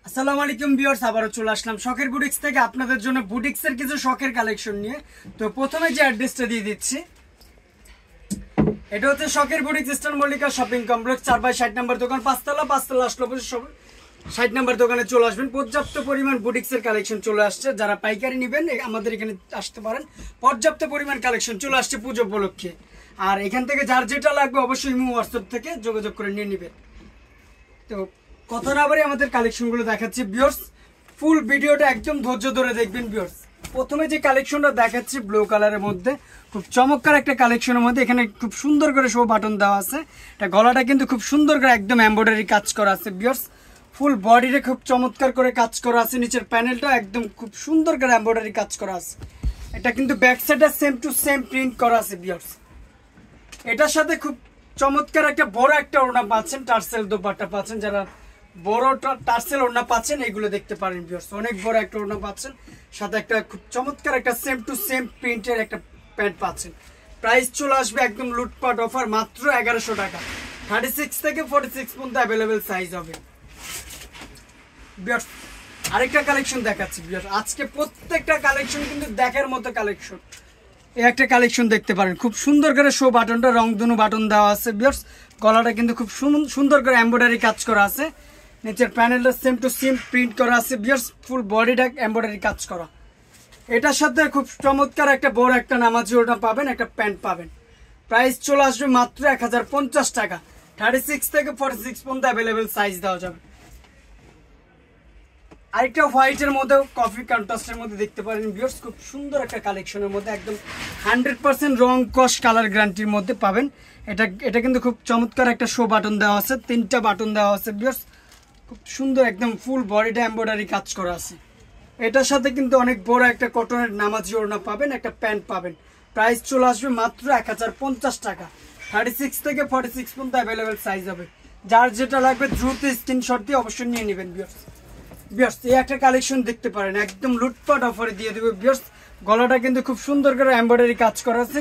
আসসালামু আলাইকুম ভিউয়ার্স, আবারও চলে আসলাম শখের বুটিক্স থেকে আপনাদের জন্য বুটিক্সের কিছু শখের কালেকশন নিয়ে। তো প্রথমে যে অ্যাড্রেসটা দিয়ে দিচ্ছি, এটা হচ্ছে শখের boutiques, eastern Mallika shopping complex, 4/60 নম্বর দোকান, পাঁচতলা আসলে 60 নম্বর দোকানে চলে আসবেন। পর্যাপ্ত পরিমাণ বুটিক্সের কালেকশন চলে আসছে, যারা পাইকারি নেবেন আমাদের এখানে আসতে পারেন। পর্যাপ্ত পরিমাণ কালেকশন চলে আসছে পুজো উপলক্ষে। আর এখান থেকে যার যেটা লাগবে অবশ্যই ইমো হোয়াটসঅ্যাপ থেকে যোগাযোগ করে নিয়ে নেবেন। তো কথা না বলে আমাদের কালেকশনগুলো দেখাচ্ছি ভিউয়ার্স, ফুল ভিডিওটা একদম ধৈর্য ধরে দেখবেন ভিউয়ার্স। প্রথমে যে কালেকশনটা দেখাচ্ছি ব্লু কালারের মধ্যে, খুব চমৎকার একটা কালেকশনের মধ্যে, এখানে খুব সুন্দর করে শো বাটন দেওয়া আছে। এটা গলাটা কিন্তু খুব সুন্দর করে একদম এমব্রয়ডারি কাজ করা আছে ভিউয়ার্স। ফুল বডিতে খুব চমৎকার করে কাজ করা আছে, নিচের প্যানেলটা একদম খুব সুন্দর করে এমব্রয়ডারি কাজ করা আছে। এটা কিন্তু ব্যাক সাইডটা সেম টু সেম প্রিন্ট করা আছে ভিউয়ার্স। এটার সাথে খুব চমৎকার একটা বড় একটা ওড়না পাচ্ছেন, টার্সেল দোপাট্টা পাচ্ছেন। যারা বড় টার্সেল ওড়না পাচ্ছেন এগুলো দেখতে পারেন ভিউয়ার্স, অনেক বড় একটা ওড়না পাচ্ছেন, সাথে একটা খুব চমৎকার একটা সেম টু সেম প্রিন্টের একটা প্যান্ট পাচ্ছেন। প্রাইস চলে আসবে একদম লুটপাট অফার, মাত্র 1100 টাকা। 36 থেকে 46 পর্যন্ত অ্যাভেলেবেল সাইজ হবে ভিউয়ার্স। আরেকটা কালেকশন দেখাচ্ছি ভিউয়ার্স, আজকে প্রত্যেকটা কালেকশন কিন্তু দেখার মতো কালেকশন। এই একটা কালেকশন দেখতে পারেন, খুব সুন্দর করে শো বাটনটা রংধনু বাটন দেওয়া আছে ভিউয়ার্স। গলাটা কিন্তু খুব সুন্দর করে এমব্রয়ডারি কাজ করা আছে, নিচের প্যানেলটা সেম টু সেম প্রিন্ট করা আছে ভিউয়ার্স। ফুল বডিটা এমব্রয়ডারি কাজ করা। এটার সাথে খুব চমৎকার একটা বড় একটা নামাজি ওড়না পাবেন, একটা প্যান্ট পাবেন। প্রাইস চলে আসবে মাত্র 1050 টাকা। 36 থেকে 46 পর্যন্ত অ্যাভেলেবেল সাইজ দেওয়া যাবে। আরেকটা হোয়াইটের মধ্যে কফি কন্ট্রাস্টের মধ্যে দেখতে পারেন ভিউয়ার্স, খুব সুন্দর একটা কালেকশনের মধ্যে, একদম 100% রং কস কালার গ্যারান্টির মধ্যে পাবেন। এটা কিন্তু খুব চমৎকার একটা শো বাটন দেওয়া আছে, 3টা বাটন দেওয়া আছে ভিউয়ার্স। খুব সুন্দর একদম ফুল বডিটা এমব্রয়ডারি কাজ করা আছে। এটার সাথে কিন্তু অনেক বড় একটা কটনের নামাজি ওড়না পাবেন, একটা প্যান্ট পাবেন। প্রাইস চলে আসবে মাত্র 1050 টাকা। 36 থেকে 46 পর্যন্ত অ্যাভেলেবেল সাইজ হবে। যার যেটা লাগবে দ্রুত স্ক্রিনশট দিয়ে অবশ্যই নিয়ে নেবেন ভিউয়ার্স। এই একটা কালেকশন দেখতে পারেন, একদম লুটপাট অফারে দিয়ে দেবে ভিউয়ার্স। গলাটা কিন্তু খুব সুন্দর করে এমব্রয়ডারি কাজ করা আছে,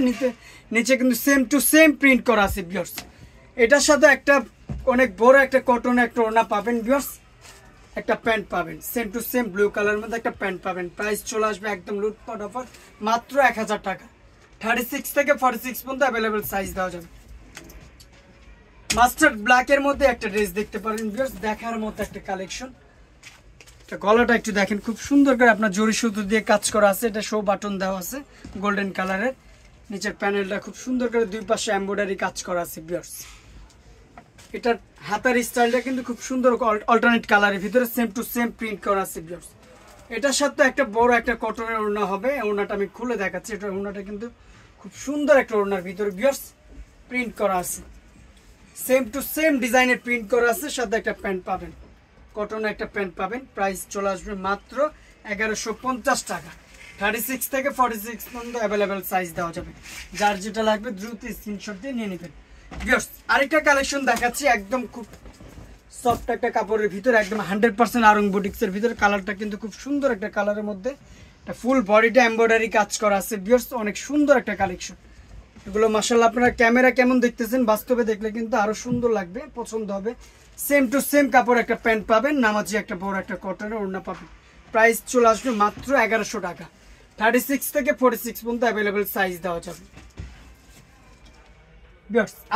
নিচে কিন্তু সেম টু সেম প্রিন্ট করা আছে ভিউয়ার্স। এটার সাথে একটা অনেক বড় একটা কটনের একটা ওড়না পাবেন ভিউয়ার্স, একটা প্যান্ট পাবেন, সেম টু সেম ব্লু কালারের মধ্যে একটা প্যান্ট পাবেন। প্রাইস চলে আসবে একদম লুটপাট অফার, মাত্র 1000 টাকা। 36 থেকে 46 পর্যন্ত অ্যাভেলেবেল সাইজ দেওয়া যাবে। মাস্টার্ড ব্ল্যাকের মধ্যে একটা ড্রেস দেখতে পারেন ভিউয়ার্স, দেখার মতো একটা কালেকশন। গলাটা একটু দেখেন, খুব সুন্দর করে আপনার জরি সুতো দিয়ে কাজ করা আছে। এটা শো বাটন দেওয়া আছে গোল্ডেন কালারের, নিচের প্যানেলটা খুব সুন্দর করে দুই পাশে এমব্রয়ডারি কাজ করা আছে ভিউয়ার্স। এটার হাতার স্টাইলটা কিন্তু খুব সুন্দর অল্টারনেট কালারের ভিতরে সেম টু সেম প্রিন্ট করা আছে ভিউয়ার্স। এটার সাথে একটা বড় একটা কটনের ওড়না হবে, ওড়নাটা আমি খুলে দেখাচ্ছি। এটা ওড়নাটা কিন্তু খুব সুন্দর একটা ওড়নার ভিতরে ভিউয়ার্স প্রিন্ট করা আছে, সেম টু সেম ডিজাইনের প্রিন্ট করা আছে, সাথে একটা প্যান্ট পাবেন, কটনের একটা প্যান্ট পাবেন। প্রাইস চলে আসবে মাত্র 1150 টাকা। 36 থেকে 46 পর্যন্ত অ্যাভেলেবেল সাইজ দেওয়া যাবে। যার যেটা লাগবে দ্রুত স্ক্রিনশট দিয়ে নিয়ে নেবেন ভিউয়ার্স। আরেকটা কালেকশন দেখাচ্ছি, একদম খুব সফট একটা কাপড়ের ভিতরে, একদম 100% আরং বুটিক্সের ভিতরে। কালারটা কিন্তু খুব সুন্দর একটা কালারের মধ্যে, ফুল বডিটা এমব্রয়ডারি কাজ করা আছে ভিউয়ার্স, অনেক সুন্দর একটা কালেকশন। এগুলো মাশাআল্লাহ আপনারা ক্যামেরা কেমন দেখতেছেন, বাস্তবে দেখলে কিন্তু আরো সুন্দর লাগবে, পছন্দ হবে। সেম টু সেম কাপড় একটা প্যান্ট পাবেন, নামাজি একটা বড় একটা কটনের ওড়না পাবেন। প্রাইস চলে আসবে মাত্র 1100 টাকা। 36 থেকে 46 পর্যন্ত অ্যাভেলেবেল সাইজ দেওয়া যাবে।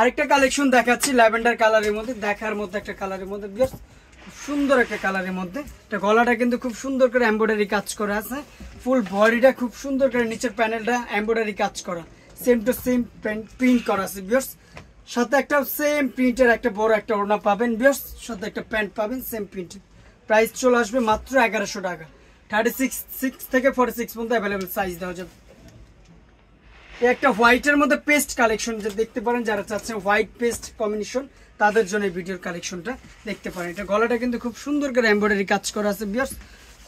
আরেকটা কালেকশন দেখাচ্ছি ল্যাভেন্ডার কালারের মধ্যে, দেখার মধ্যে একটা কালারের মধ্যে ভিউয়ার্স, খুব সুন্দর একটা কালারের মধ্যে। এটা গলাটা কিন্তু খুব সুন্দর করে এমব্রয়ডারি কাজ করা আছে, ফুল বডিটা খুব সুন্দর করে, নিচের প্যানেলটা এমব্রয়ডারি কাজ করা, সেম টু সেম প্রিন্ট করা আছে ভিউয়ার্স। সাথে একটা সেম প্রিন্টের একটা বড় একটা ওড়না পাবেন ভিউয়ার্স, সাথে একটা প্যান্ট পাবেন সেম প্রিন্টের। প্রাইস চলে আসবে মাত্র 1100 টাকা। 36 থেকে 46 পর্যন্ত অ্যাভেলেবেল সাইজ দেওয়া যাবে। একটা হোয়াইটের মধ্যে পেস্ট কালেকশন যে দেখতে পারেন, যারা চাচ্ছেন হোয়াইট পেস্ট কম্বিনেশন তাদের জন্য এই ভিডিওর কালেকশনটা দেখতে পারেন। এটা গলাটা কিন্তু খুব সুন্দর করে এমব্রয়ডারি কাজ করা আছে ভিউয়ার্স,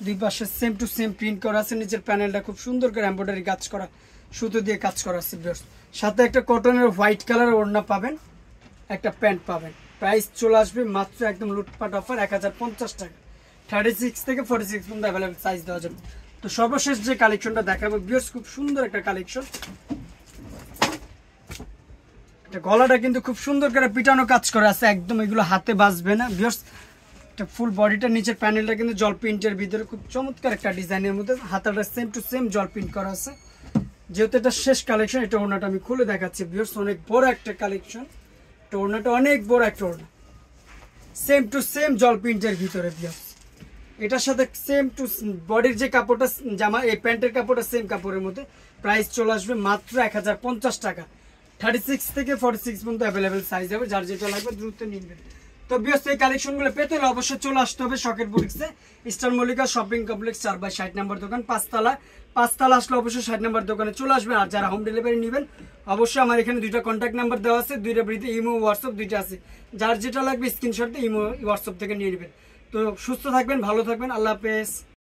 দুই পাশে সেম টু সেম প্রিন্ট করা আছে, নিচের প্যানেলটা খুব সুন্দর করে এমব্রয়ডারি কাজ করা, সুতো দিয়ে কাজ করা আছে ভিউয়ার্স। সাথে একটা কটনের হোয়াইট কালারের ওড়না পাবেন, একটা প্যান্ট পাবেন। প্রাইস চলে আসবে মাত্র একদম লুটপাট অফার, 1050 টাকা। 36 থেকে 46 পর্যন্ত অ্যাভেলেবেল সাইজ দেওয়া যাবে। তো সর্বশেষ যে কালেকশনটা দেখাবো ভিউয়ার্স, খুব সুন্দর একটা কালেকশন। গলাটা কিন্তু খুব সুন্দর করে পিটানো কাজ করা আছে, একদম এগুলো হাতে বাজবে না ভিউয়ার্স। এটা ফুল বডিটা নিচের প্যানেলটা কিন্তু জল প্রিন্টের ভিতরে খুব চমৎকার একটা ডিজাইনের মধ্যে, হাতাটা সেম টু সেম জল প্রিন্ট করা আছে। যেহেতু এটা শেষ কালেকশন, এটা ওড়নাটা আমি খুলে দেখাচ্ছি ভিউয়ার্স, অনেক বড় একটা কালেকশন। এটা ওড়নাটা অনেক বড় একটা ওড়না, সেম টু সেম জল প্রিন্টের ভিতরে ভিউয়ার্স। এটার সাথে সেম টু বডির যে কাপড়টা জামা, এই প্যান্টের কাপড়টা সেম কাপড়ের মধ্যে। প্রাইস চলে আসবে মাত্র 1050 টাকা। 36 থেকে 46 পর্যন্ত অ্যাভেলেবেল সাইজ হবে, যার যেটা লাগবে দ্রুত নিবেন। তো ভিউয়ার্স এই কালেকশনগুলো পেতে হলে অবশ্যই চলে আসতে হবে শখের বুটিক্সে, স্টার মল্লিকা শপিং কমপ্লেক্স 4/60 নম্বর দোকান, পাঁচতলা আসলে অবশ্যই 60 নম্বর দোকানে চলে আসবেন। আর যারা হোম ডেলিভারি নেবেন অবশ্যই আমার এখানে দুইটা কন্ট্যাক্ট নাম্বার দেওয়া আছে, দুইটা বৃদ্ধি ইমো হোয়াটসঅ্যাপ দুইটা আছে, যার যেটা লাগবে স্ক্রিনশট দিয়ে ইমো হোয়াটসঅ্যাপ থেকে নিয়ে নেবেন। তো সুস্থ থাকবেন, ভালো থাকবেন, আল্লাহ হাফেজ।